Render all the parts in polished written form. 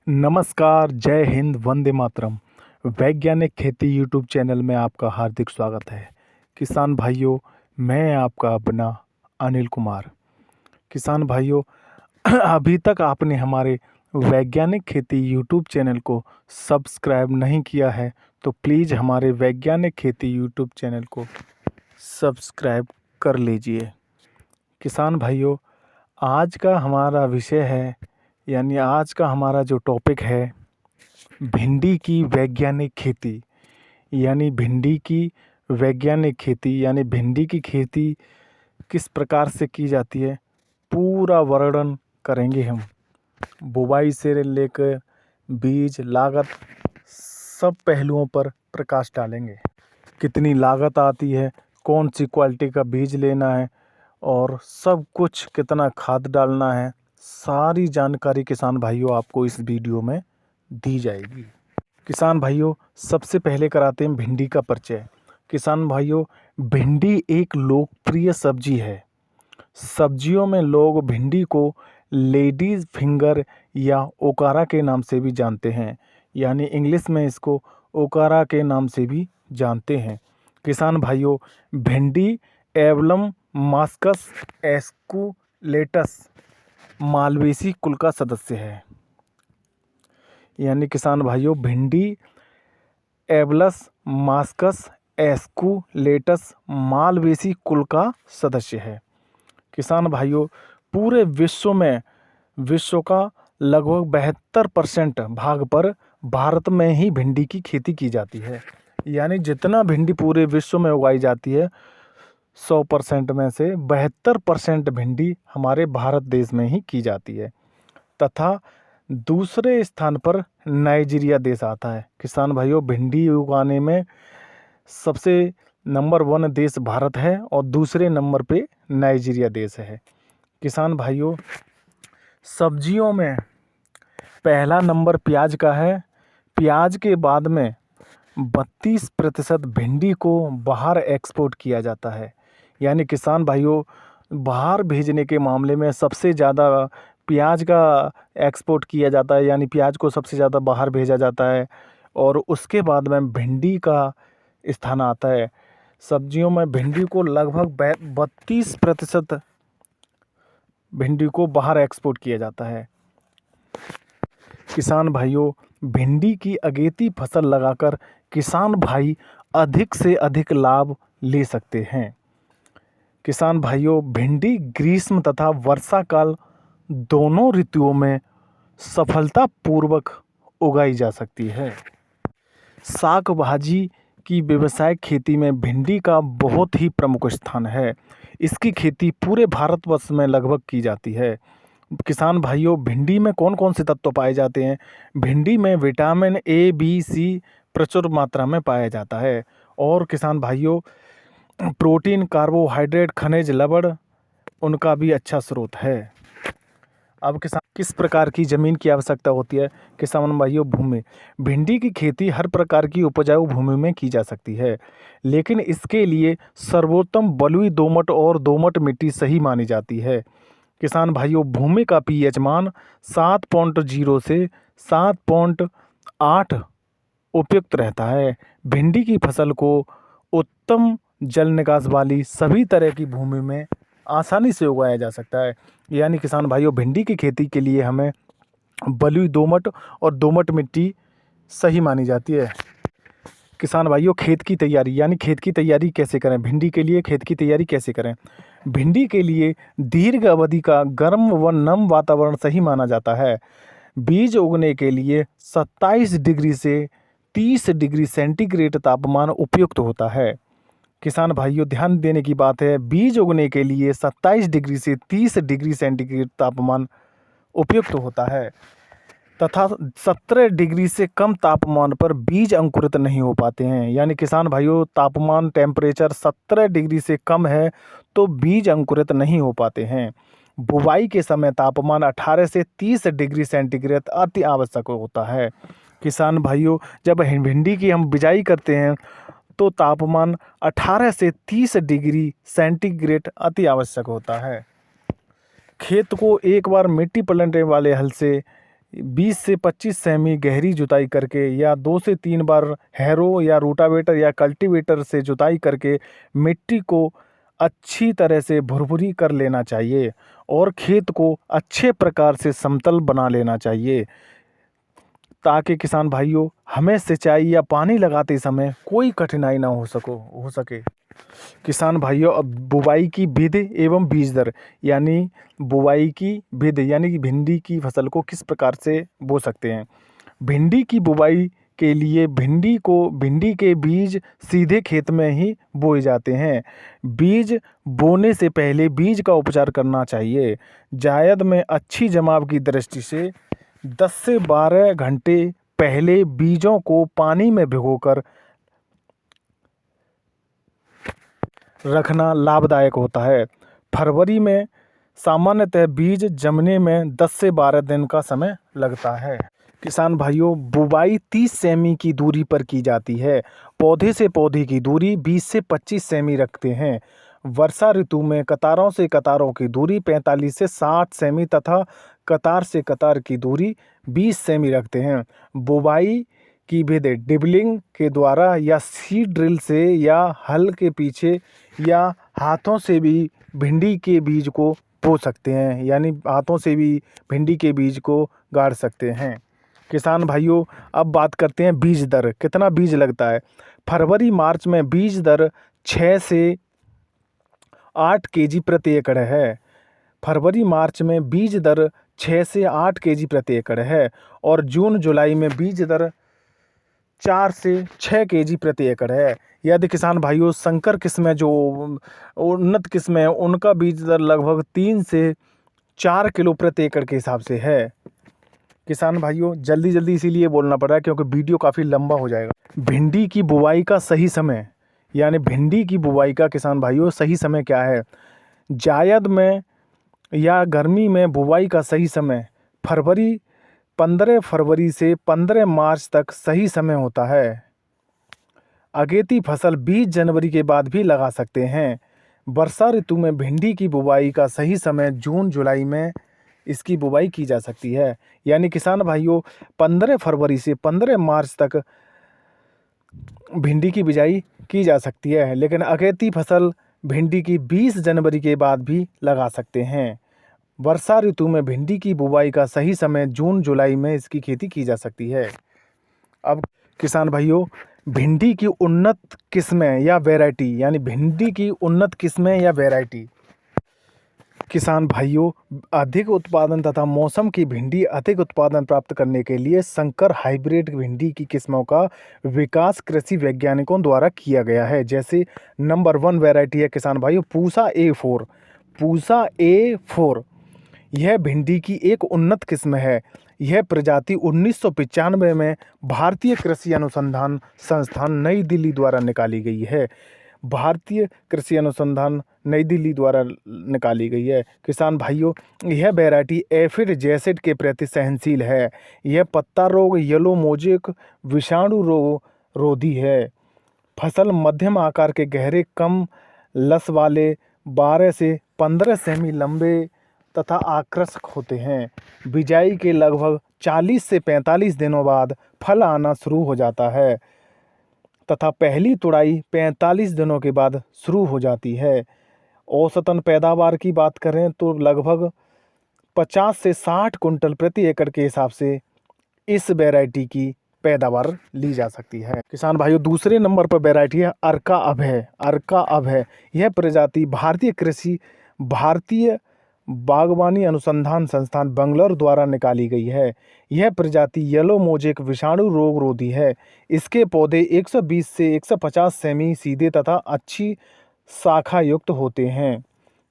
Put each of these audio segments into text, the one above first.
नमस्कार, जय हिंद, वंदे मातरम। वैज्ञानिक खेती यूट्यूब चैनल में आपका हार्दिक स्वागत है। किसान भाइयों, मैं आपका अपना अनिल कुमार। किसान भाइयों, अभी तक आपने हमारे वैज्ञानिक खेती यूट्यूब चैनल को सब्सक्राइब नहीं किया है तो प्लीज़ हमारे वैज्ञानिक खेती यूट्यूब चैनल को सब्सक्राइब कर लीजिए। किसान भाइयों, आज का हमारा विषय है यानी आज का हमारा जो टॉपिक है भिंडी की वैज्ञानिक खेती। यानी भिंडी की वैज्ञानिक खेती यानी भिंडी की खेती किस प्रकार से की जाती है, पूरा वर्णन करेंगे हम। बुवाई से लेकर बीज, लागत, सब पहलुओं पर प्रकाश डालेंगे। कितनी लागत आती है, कौन सी क्वालिटी का बीज लेना है और सब कुछ, कितना खाद डालना है, सारी जानकारी किसान भाइयों आपको इस वीडियो में दी जाएगी। किसान भाइयों, सबसे पहले कराते हैं भिंडी का परिचय। किसान भाइयों, भिंडी एक लोकप्रिय सब्जी है। सब्जियों में लोग भिंडी को लेडीज फिंगर या ओकारा के नाम से भी जानते हैं, यानी इंग्लिश में इसको ओकारा के नाम से भी जानते हैं। किसान भाइयों, भिंडी एवलम मास्कस एस्कुलेटस मालवेसी कुल का सदस्य है। यानी किसान भाइयों, भिंडी एवलस मास्कस एस्कुलेटस मालवेसी कुल का सदस्य है। किसान भाइयों, पूरे विश्व का लगभग 72% भाग पर भारत में ही भिंडी की खेती की जाती है। यानी जितना भिंडी पूरे विश्व में उगाई जाती है 100% में से 72% भिंडी हमारे भारत देश में ही की जाती है तथा दूसरे स्थान पर नाइजीरिया देश आता है। किसान भाइयों, भिंडी उगाने में सबसे नंबर 1 देश भारत है और दूसरे नंबर पे नाइजीरिया देश है। किसान भाइयों, सब्जियों में पहला नंबर प्याज का है। प्याज के बाद में 32% भिंडी को बाहर एक्सपोर्ट किया जाता है। यानी किसान भाइयों, बाहर भेजने के मामले में सबसे ज़्यादा प्याज का एक्सपोर्ट किया जाता है, यानी प्याज को सबसे ज़्यादा बाहर भेजा जाता है और उसके बाद में भिंडी का स्थान आता है। सब्जियों में भिंडी को लगभग 32% भिंडी को बाहर एक्सपोर्ट किया जाता है। किसान भाइयों, भिंडी की अगेती फसल लगाकर किसान भाई अधिक से अधिक लाभ ले सकते हैं। किसान भाइयों, भिंडी ग्रीष्म तथा वर्षा काल दोनों ऋतुओं में सफलतापूर्वक उगाई जा सकती है। साग भाजी की व्यावसायिक खेती में भिंडी का बहुत ही प्रमुख स्थान है। इसकी खेती पूरे भारतवर्ष में लगभग की जाती है। किसान भाइयों, भिंडी में कौन कौन से तत्व पाए जाते हैं? भिंडी में विटामिन ए, बी, सी प्रचुर मात्रा में पाया जाता है और किसान भाइयों, प्रोटीन, कार्बोहाइड्रेट, खनिज, लवण उनका भी अच्छा स्रोत है। अब किसान किस प्रकार की ज़मीन की आवश्यकता होती है? किसान भाइयों, भूमि। भिंडी की खेती हर प्रकार की उपजाऊ भूमि में की जा सकती है, लेकिन इसके लिए सर्वोत्तम बलुई, दोमट और दोमट मिट्टी सही मानी जाती है। किसान भाइयों, भूमि का पीएच मान 7.0 से 7.8 उपयुक्त रहता है। भिंडी की फसल को उत्तम जल निकास वाली सभी तरह की भूमि में आसानी से उगाया जा सकता है। यानी किसान भाइयों, भिंडी की खेती के लिए हमें बलुई, दोमट और दोमट मिट्टी सही मानी जाती है। किसान भाइयों, खेत की तैयारी यानी खेत की तैयारी कैसे करें? भिंडी के लिए खेत की तैयारी कैसे करें? भिंडी के लिए दीर्घ अवधि का गर्म व नम वातावरण सही माना जाता है। बीज उगने के लिए 27 डिग्री से 30 डिग्री सेंटीग्रेड तापमान उपयुक्त होता है। किसान भाइयों, ध्यान देने की बात है, बीज उगने के लिए 27 डिग्री से 30 डिग्री सेंटीग्रेड तापमान उपयुक्त होता है तथा 17 डिग्री से कम तापमान पर बीज अंकुरित नहीं हो पाते हैं। यानी किसान भाइयों, तापमान टेम्परेचर 17 डिग्री से कम है तो बीज अंकुरित नहीं हो पाते हैं। बुवाई के समय तापमान 18 से 30 डिग्री सेंटीग्रेड अति आवश्यक होता है। किसान भाइयों, जब भिंडी की हम बिजाई करते हैं तो तापमान 18 से 30 डिग्री सेंटीग्रेड अति आवश्यक होता है। खेत को एक बार मिट्टी पलटने वाले हल से 20 से 25 सेमी गहरी जुताई करके या 2 से 3 बार हैरो या रोटावेटर या कल्टीवेटर से जुताई करके मिट्टी को अच्छी तरह से भुरभुरी कर लेना चाहिए और खेत को अच्छे प्रकार से समतल बना लेना चाहिए, ताकि किसान भाइयों हमें सिंचाई या पानी लगाते समय कोई कठिनाई ना हो सके। किसान भाइयों, अब बुवाई की विधि एवं बीज दर, यानी बुवाई की विधि यानी कि भिंडी की फसल को किस प्रकार से बो सकते हैं। भिंडी की बुवाई के लिए भिंडी के बीज सीधे खेत में ही बोए जाते हैं। बीज बोने से पहले बीज का उपचार करना चाहिए। जायद में अच्छी जमाव की दृष्टि से 10 से 12 घंटे पहले बीजों को पानी में भिगोकर रखना लाभदायक होता है। फरवरी में सामान्यतः बीज जमने में 10 से 12 दिन का समय लगता है। किसान भाइयों, बुवाई 30 सेमी की दूरी पर की जाती है। पौधे से पौधे की दूरी 20 से 25 सेमी रखते हैं। वर्षा ऋतु में कतारों से कतारों की दूरी 45 से 60 सेमी तथा कतार से कतार की दूरी 20 सेमी रखते हैं। बुवाई की विधि डिबलिंग के द्वारा या सीड ड्रिल से या हल के पीछे या हाथों से भी भिंडी के बीज को बो सकते हैं, यानी हाथों से भी भिंडी के बीज को गाड़ सकते हैं। किसान भाइयों, अब बात करते हैं बीज दर, कितना बीज लगता है। फरवरी मार्च में बीज दर 6 से 8 केजी प्रति एकड़ है। फरवरी मार्च में बीज दर 6 से 8 केजी प्रति एकड़ है और जून जुलाई में बीज दर 4 से 6 केजी प्रति एकड़ है। यदि किसान भाइयों संकर किस्में, जो उन्नत किस्में हैं, उनका बीज दर लगभग 3 से 4 किलो प्रति एकड़ के हिसाब से है। किसान भाइयों, जल्दी इसीलिए बोलना पड़ रहा है क्योंकि वीडियो काफ़ी लंबा हो जाएगा। भिंडी की बुवाई का सही समय, यानी भिंडी की बुवाई का किसान भाइयों सही समय क्या है। जायद में या गर्मी में बुवाई का सही समय 15 फरवरी से 15 मार्च तक सही समय होता है। अगेती फसल 20 जनवरी के बाद भी लगा सकते हैं। वर्षा ऋतु में भिंडी की बुवाई का सही समय जून जुलाई में इसकी बुवाई की जा सकती है। यानी किसान भाइयों 15 फरवरी से 15 मार्च तक भिंडी की बिजाई की जा सकती है, लेकिन अगेती फसल भिंडी की 20 जनवरी के बाद भी लगा सकते हैं। वर्षा ऋतु में भिंडी की बुवाई का सही समय जून जुलाई में इसकी खेती की जा सकती है। अब किसान भाइयों, भिंडी की उन्नत किस्में या वैरायटी, यानी भिंडी की उन्नत किस्में या वैरायटी। किसान भाइयों, अधिक उत्पादन तथा मौसम की भिंडी अधिक उत्पादन प्राप्त करने के लिए संकर हाइब्रिड भिंडी की किस्मों का विकास कृषि वैज्ञानिकों द्वारा किया गया है। जैसे नंबर 1 वैरायटी है किसान भाइयों पूसा A4। पूसा A4 यह भिंडी की एक उन्नत किस्म है। यह प्रजाति 1995 में भारतीय कृषि अनुसंधान संस्थान नई दिल्ली द्वारा निकाली गई है। भारतीय कृषि अनुसंधान नई दिल्ली द्वारा निकाली गई है। किसान भाइयों, यह वैरायटी एफिड जैसिड के प्रति सहनशील है। यह पत्ता रोग, येलो मोजेक विषाणु रोग रोधी है। फसल मध्यम आकार के गहरे कम लस वाले 12 से 15 सेमी लंबे तथा आकर्षक होते हैं। बिजाई के लगभग 40 से 45 दिनों बाद फल आना शुरू हो जाता है तथा पहली तुड़ाई 45 दिनों के बाद शुरू हो जाती है। औसतन पैदावार की बात करें तो लगभग 50 से 60 कुंटल प्रति एकड़ के हिसाब से इस वैरायटी की पैदावार ली जा सकती है। किसान भाइयों, दूसरे नंबर पर वैरायटी है अर्का अभय। अर्का अभय यह प्रजाति भारतीय बागवानी अनुसंधान संस्थान बंगलौर द्वारा निकाली गई है। यह प्रजाति येलो मोजेक विषाणु रोग रोधी है। इसके पौधे 120 से 150 सेमी सीधे तथा अच्छी शाखा युक्त होते हैं।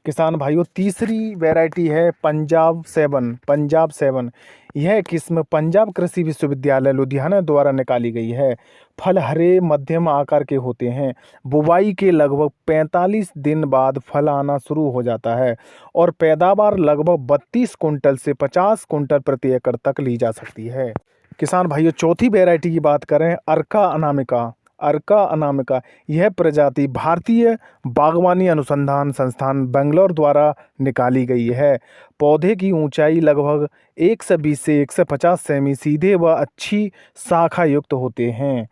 किसान भाइयों, तीसरी वैरायटी है पंजाब 7। पंजाब 7 यह किस्म पंजाब कृषि विश्वविद्यालय लुधियाना द्वारा निकाली गई है। फल हरे मध्यम आकार के होते हैं। बुवाई के लगभग 45 दिन बाद फल आना शुरू हो जाता है और पैदावार लगभग 32 कुंटल से 50 कुंटल प्रति एकड़ तक ली जा सकती है। किसान भाइयों, चौथी वैरायटी की बात करें अर्का अनामिका। अर्का अनामिका। यह प्रजाति भारतीय बागवानी अनुसंधान संस्थान बेंगलोर द्वारा निकाली गई है। पौधे की ऊंचाई लगभग 120 से 150 सेमी सीधे व अच्छी शाखा युक्त होते हैं।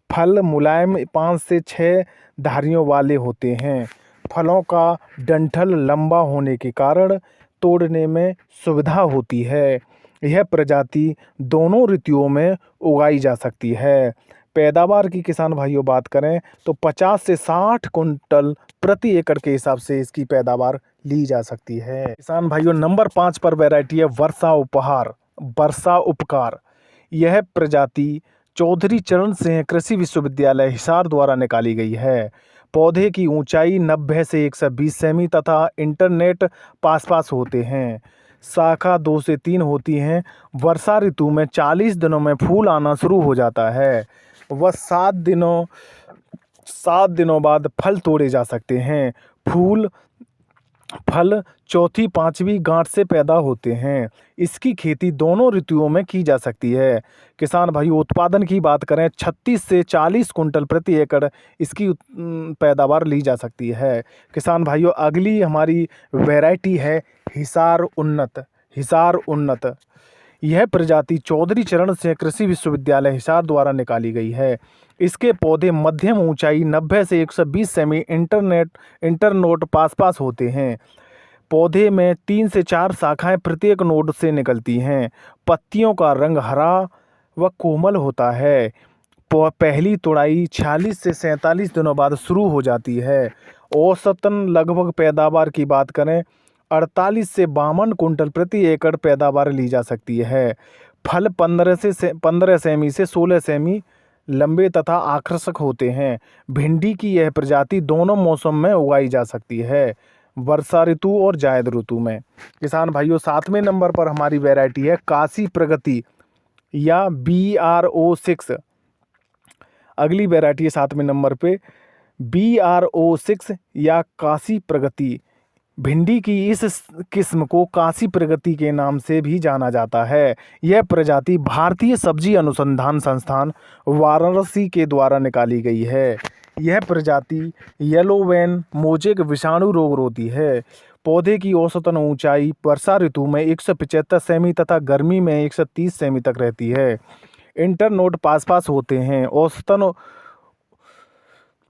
फल मुलायम 5 से 6 धारियों वाले होते हैं। फलों का डंठल लंबा होने के कारण तोड़ने में सुविधा होती है। यह प्रजाति दोनों ऋतुओं में उगाई जा सकती है। पैदावार की किसान भाइयों बात करें तो 50 से 60 कुंटल प्रति एकड़ के हिसाब से इसकी पैदावार ली जा सकती है। किसान भाइयों नंबर 5 पर वैरायटी है वर्षा उपकार। यह प्रजाति चौधरी चरण सिंह कृषि विश्वविद्यालय हिसार द्वारा निकाली गई है। पौधे की ऊंचाई 90 से 120 सेमी तथा इंटरनेट पास होते हैं। शाखा 2 से 3 होती हैं। वर्षा ऋतु में 40 दिनों में फूल आना शुरू हो जाता है। वह 7 दिनों बाद फल तोड़े जा सकते हैं। फल चौथी 5वीं गांठ से पैदा होते हैं। इसकी खेती दोनों ऋतुओं में की जा सकती है। किसान भाइयों उत्पादन की बात करें 36 से 40 कुंटल प्रति एकड़ इसकी पैदावार ली जा सकती है। किसान भाइयों अगली हमारी वैरायटी है हिसार उन्नत। यह प्रजाति चौधरी चरण सिंह कृषि विश्वविद्यालय हिसार द्वारा निकाली गई है। इसके पौधे मध्यम ऊंचाई 90 से 120 सेमी इंटरनोड पास होते हैं। पौधे में 3 से 4 शाखाएं प्रत्येक नोड से निकलती हैं। पत्तियों का रंग हरा व कोमल होता है। पहली तुड़ाई 46 से 47 दिनों बाद शुरू हो जाती है। औसतन लगभग पैदावार की बात करें 48 से 52 कुंटल प्रति एकड़ पैदावार ली जा सकती है। फल 15 सेमी से 16 सेमी लंबे तथा आकर्षक होते हैं। भिंडी की यह प्रजाति दोनों मौसम में उगाई जा सकती है, वर्षा ऋतु और जायद ऋतु में। किसान भाइयों 7वें नंबर पर हमारी वैरायटी है काशी प्रगति या BR06। अगली वैरायटी है 7वें नंबर पे BR06 या काशी प्रगति। भिंडी की इस किस्म को काशी प्रगति के नाम से भी जाना जाता है। यह प्रजाति भारतीय सब्जी अनुसंधान संस्थान वाराणसी के द्वारा निकाली गई है। यह प्रजाति येलो वेन मोजेक विषाणु रोग रोधी है। पौधे की औसतन ऊंचाई वर्षा ऋतु में 175 सेमी तथा गर्मी में 130 सेमी तक रहती है। इंटरनोड पास होते हैं। औसतन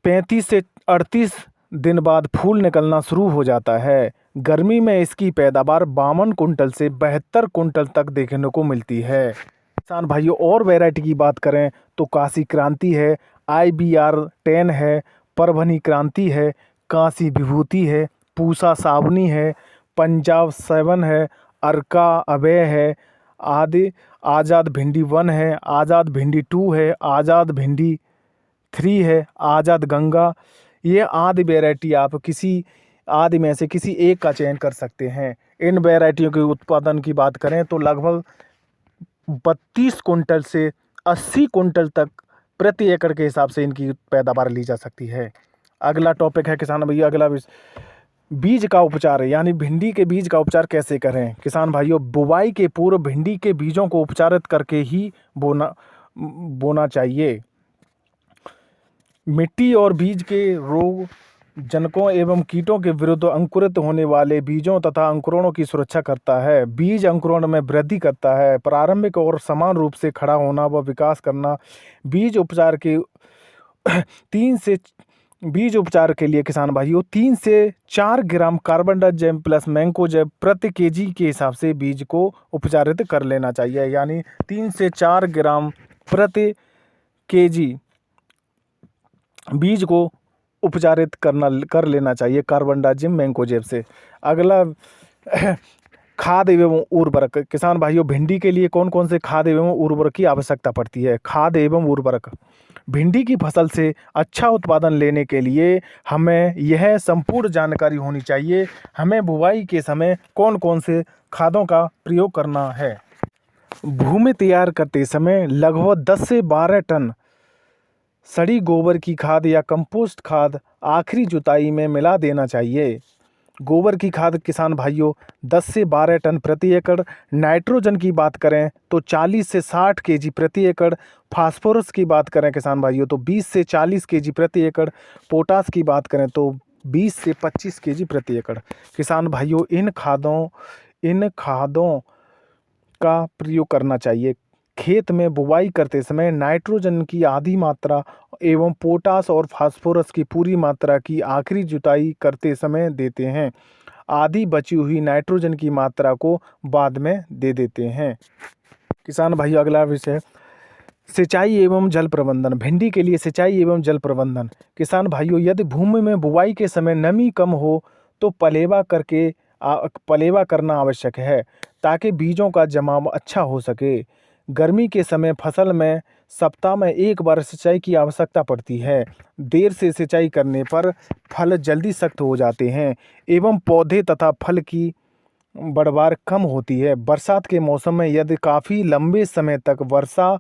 35 से 38 दिन बाद फूल निकलना शुरू हो जाता है। गर्मी में इसकी पैदावार 52 कुंटल से 72 कुंटल तक देखने को मिलती है। किसान भाइयों और वैरायटी की बात करें तो काशी क्रांति है, IBR10 है, परभनी क्रांति है, काशी विभूति है, पूसा सावनी है, पंजाब 7 है, अर्का अभय है, आज़ाद भिंडी 1 है, आज़ाद भिंडी 2 है, आज़ाद भिंडी 3 है, आज़ाद गंगा। ये आदि वैरायटी आप किसी आदि में से किसी एक का चयन कर सकते हैं। इन वैरायटियों के उत्पादन की बात करें तो लगभग 32 कुंटल से 80 कुंटल तक प्रति एकड़ के हिसाब से इनकी पैदावार ली जा सकती है। अगला टॉपिक है किसान भैया, अगला बीज का उपचार है, यानी भिंडी के बीज का उपचार कैसे करें। किसान भाइयों बुवाई के पूर्व भिंडी के बीजों को उपचारित करके ही बोना चाहिए। मिट्टी और बीज के रोग जनकों एवं कीटों के विरुद्ध अंकुरित होने वाले बीजों तथा अंकुरणों की सुरक्षा करता है। बीज अंकुरण में वृद्धि करता है। प्रारंभिक और समान रूप से खड़ा होना व विकास करना। बीज उपचार के लिए किसान भाइयों 3 से 4 ग्राम कार्बनडाजिम प्लस मैंकोजेब प्रति केजी के हिसाब से बीज को उपचारित कर लेना चाहिए, यानी 3 से 4 ग्राम प्रति केजी बीज को उपचारित कर लेना चाहिए कार्बनडाजिम मैंकोजेब से। अगला खाद एवं उर्वरक। किसान भाइयों भिंडी के लिए कौन कौन से खाद एवं उर्वरक की आवश्यकता पड़ती है। खाद एवं उर्वरक। भिंडी की फसल से अच्छा उत्पादन लेने के लिए हमें यह संपूर्ण जानकारी होनी चाहिए। हमें बुवाई के समय कौन कौन से खादों का प्रयोग करना है। भूमि तैयार करते समय लगभग 10 से 12 टन सड़ी गोबर की खाद या कंपोस्ट खाद आखिरी जुताई में मिला देना चाहिए। गोबर की खाद किसान भाइयों 10 से 12 टन प्रति एकड़। नाइट्रोजन की बात करें तो 40 से 60 केजी प्रति एकड़। फास्फोरस की बात करें किसान भाइयों तो 20 से 40 केजी प्रति एकड़। पोटास की बात करें तो 20 से 25 केजी प्रति एकड़। किसान भाइयों इन खादों का प्रयोग करना चाहिए। खेत में बुवाई करते समय नाइट्रोजन की आधी मात्रा एवं पोटास और फास्फोरस की पूरी मात्रा की आखिरी जुताई करते समय देते हैं। आधी बची हुई नाइट्रोजन की मात्रा को बाद में दे देते हैं। किसान भाइयों अगला विषय सिंचाई एवं जल प्रबंधन। भिंडी के लिए सिंचाई एवं जल प्रबंधन। किसान भाइयों यदि भूमि में बुवाई के समय नमी कम हो तो पलेवा करना आवश्यक है ताकि बीजों का जमाव अच्छा हो सके। गर्मी के समय फसल में सप्ताह में एक बार सिंचाई की आवश्यकता पड़ती है। देर से सिंचाई करने पर फल जल्दी सख्त हो जाते हैं एवं पौधे तथा फल की बढ़वार कम होती है। बरसात के मौसम में यदि काफ़ी लंबे समय तक वर्षा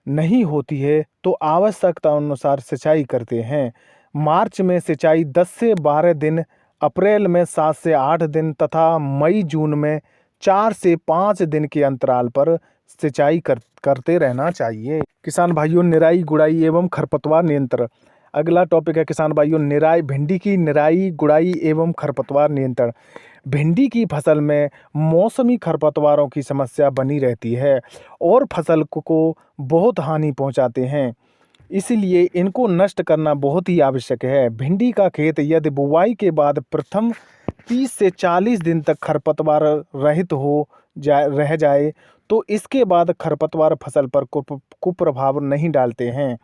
नहीं होती है तो आवश्यकता अनुसार सिंचाई करते हैं। मार्च में सिंचाई 10 से 12 दिन, अप्रैल में 7 से 8 दिन तथा मई जून में 4 से 5 दिन के अंतराल पर सिंचाई करते रहना चाहिए। किसान भाइयों निराई गुड़ाई एवं खरपतवार नियंत्रण। अगला टॉपिक है किसान भाइयों भिंडी की निराई गुड़ाई एवं खरपतवार नियंत्रण। भिंडी की फसल में मौसमी खरपतवारों की समस्या बनी रहती है और फसल को बहुत हानि पहुंचाते हैं, इसलिए इनको नष्ट करना बहुत ही आवश्यक है। भिंडी का खेत यदि बुवाई के बाद प्रथम 30 से 40 दिन तक खरपतवार रहित रह जाए तो इसके बाद खरपतवार फसल पर कुप्रभाव नहीं डालते हैं।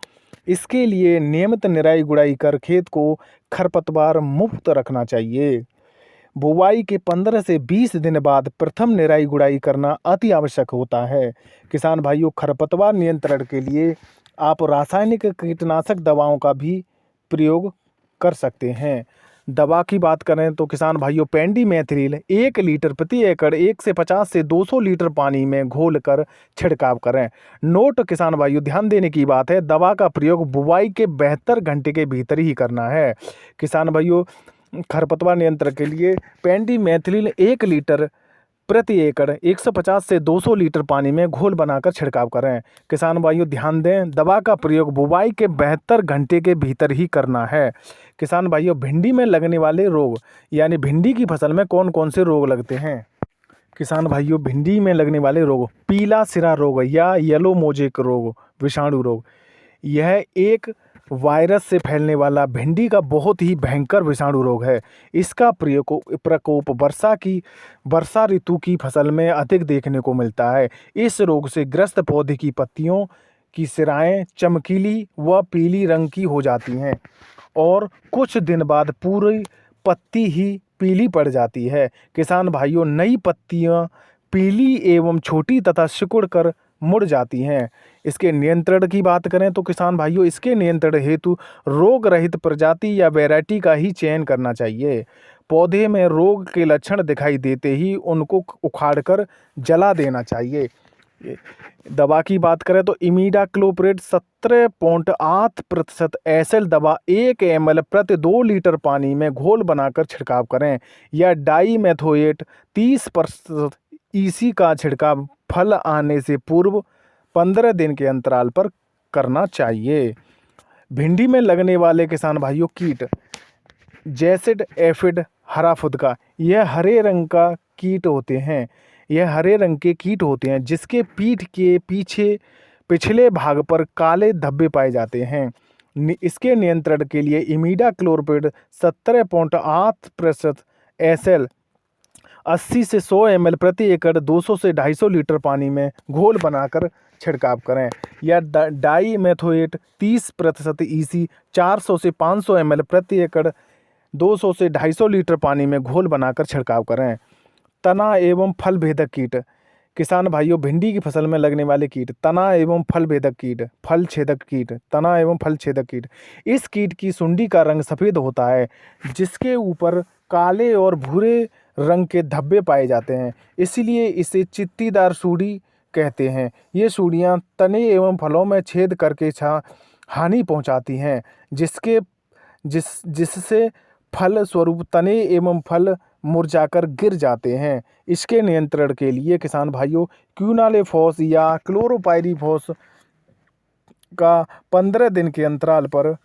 इसके लिए नियमित निराई गुड़ाई कर खेत को खरपतवार मुक्त रखना चाहिए। बुवाई के 15 से 20 दिन बाद प्रथम निराई गुड़ाई करना अति आवश्यक होता है। किसान भाइयों खरपतवार नियंत्रण के लिए आप रासायनिक कीटनाशक दवाओं का भी प्रयोग कर सकते हैं। दवा की बात करें तो किसान भाइयों पेंडीमेथिलिन 1 लीटर प्रति एकड़ 150 से 200 लीटर पानी में घोलकर छिड़काव करें। नोट किसान भाइयों ध्यान देने की बात है, दवा का प्रयोग बुवाई के 72 घंटे के भीतर ही करना है। किसान भाइयों खरपतवार नियंत्रण के लिए पेंडीमेथिलिन 1 लीटर प्रति एकड़ 150 से 200 लीटर पानी में घोल बनाकर छिड़काव करें। किसान भाइयों ध्यान दें, दवा का प्रयोग बुवाई के 72 घंटे के भीतर ही करना है। किसान भाइयों भिंडी में लगने वाले रोग यानी भिंडी की फसल में कौन कौन से रोग लगते हैं। किसान भाइयों भिंडी में लगने वाले रोग पीला सिरा रोग या येलो मोजेक रोग विषाणु रोग, यह एक वायरस से फैलने वाला भिंडी का बहुत ही भयंकर विषाणु रोग है। इसका प्रकोप वर्षा ऋतु की फसल में अधिक देखने को मिलता है। इस रोग से ग्रस्त पौधे की पत्तियों की सिराएं चमकीली व पीली रंग की हो जाती हैं और कुछ दिन बाद पूरी पत्ती ही पीली पड़ जाती है। किसान भाइयों नई पत्तियां पीली एवं छोटी तथा सिकुड़ कर मुड़ जाती हैं। इसके नियंत्रण की बात करें तो किसान भाइयों इसके नियंत्रण हेतु रोग रहित प्रजाति या वैरायटी का ही चयन करना चाहिए। पौधे में रोग के लक्षण दिखाई देते ही उनको उखाड़कर जला देना चाहिए। दवा की बात करें तो इमिडाक्लोप्रिड 17.8% एसएल दवा 1 ml प्रति 2 लीटर पानी में घोल बनाकर छिड़काव करें या डाईमेथोएट 30% ईसी का छिड़काव फल आने से पूर्व 15 दिन के अंतराल पर करना चाहिए। भिंडी में लगने वाले किसान भाइयों कीट जैसिड एफिड हरा फुदका, यह हरे रंग के कीट होते हैं जिसके पीठ के पिछले भाग पर काले धब्बे पाए जाते हैं। इसके नियंत्रण के लिए इमिडाक्लोप्रिड 17.8% एसएल 80 से 100 ml प्रति एकड़ 200 से 250 लीटर पानी में घोल बनाकर छिड़काव करें या डाईमेथोएट 30% ईसी 400 से 500 ml प्रति एकड़ 200 से 250 लीटर पानी में घोल बनाकर छिड़काव करें। तना एवं फल भेदक कीट, किसान भाइयों भिंडी की फसल में लगने वाले कीट तना एवं फल भेदक कीट, फल छेदक कीट, तना एवं फल छेदक कीट। इस कीट की सुंडी का रंग सफ़ेद होता है जिसके ऊपर काले और भूरे रंग के धब्बे पाए जाते हैं, इसलिए इसे चित्तीदार सूड़ी कहते हैं। ये सूड़ियाँ तने एवं फलों में छेद करके हानि पहुंचाती हैं जिससे फल स्वरूप तने एवं फल मुरझाकर गिर जाते हैं। इसके नियंत्रण के लिए किसान भाइयों क्विनालेफॉस या क्लोरोपाइरीफॉस का 15 दिन के अंतराल पर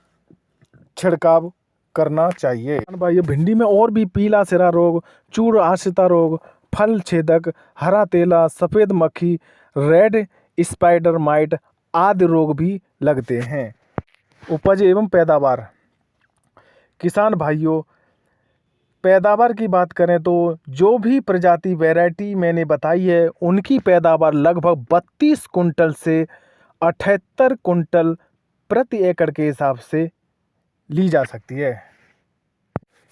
छिड़काव करना चाहिए। किसान भाइयों भिंडी में और भी पीला सिरा रोग, चूड़ आश्रिता रोग, फल छेदक, हरा तेला, सफ़ेद मक्खी, रेड स्पाइडर माइट आदि रोग भी लगते हैं। उपज एवं पैदावार। किसान भाइयों पैदावार की बात करें तो जो भी प्रजाति वैरायटी मैंने बताई है उनकी पैदावार लगभग 32 कुंटल से 78 कुंटल प्रति एकड़ के हिसाब से ली जा सकती है।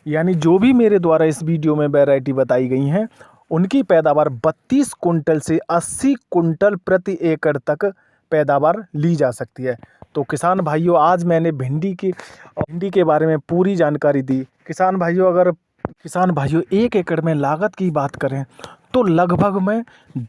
यानी जो भी मेरे द्वारा इस वीडियो में वैरायटी बताई गई हैं उनकी पैदावार 32 कुंटल से 80 कुंटल प्रति एकड़ तक पैदावार ली जा सकती है। तो किसान भाइयों आज मैंने भिंडी के बारे में पूरी जानकारी दी। किसान भाइयों 1 एकड़ में लागत की बात करें तो लगभग में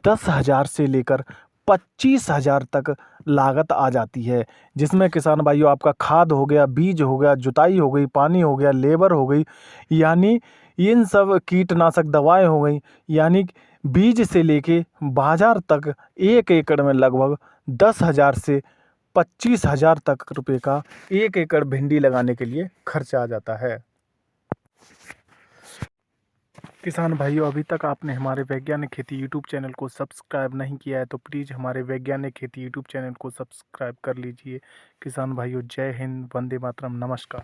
10,000 से लेकर 25,000 तक लागत आ जाती है, जिसमें किसान भाइयों आपका खाद हो गया, बीज हो गया, जुताई हो गई, पानी हो गया, लेबर हो गई, यानी इन सब कीटनाशक दवाएं हो गई, यानी बीज से लेके बाजार तक 1 एकड़ में लगभग 10,000 से 25,000 तक रुपए का 1 एकड़ भिंडी लगाने के लिए खर्चा आ जाता है। किसान भाइयों अभी तक आपने हमारे वैज्ञानिक खेती यूट्यूब चैनल को सब्सक्राइब नहीं किया है तो प्लीज़ हमारे वैज्ञानिक खेती यूट्यूब चैनल को सब्सक्राइब कर लीजिए। किसान भाइयों जय हिंद, वंदे मातरम, नमस्कार।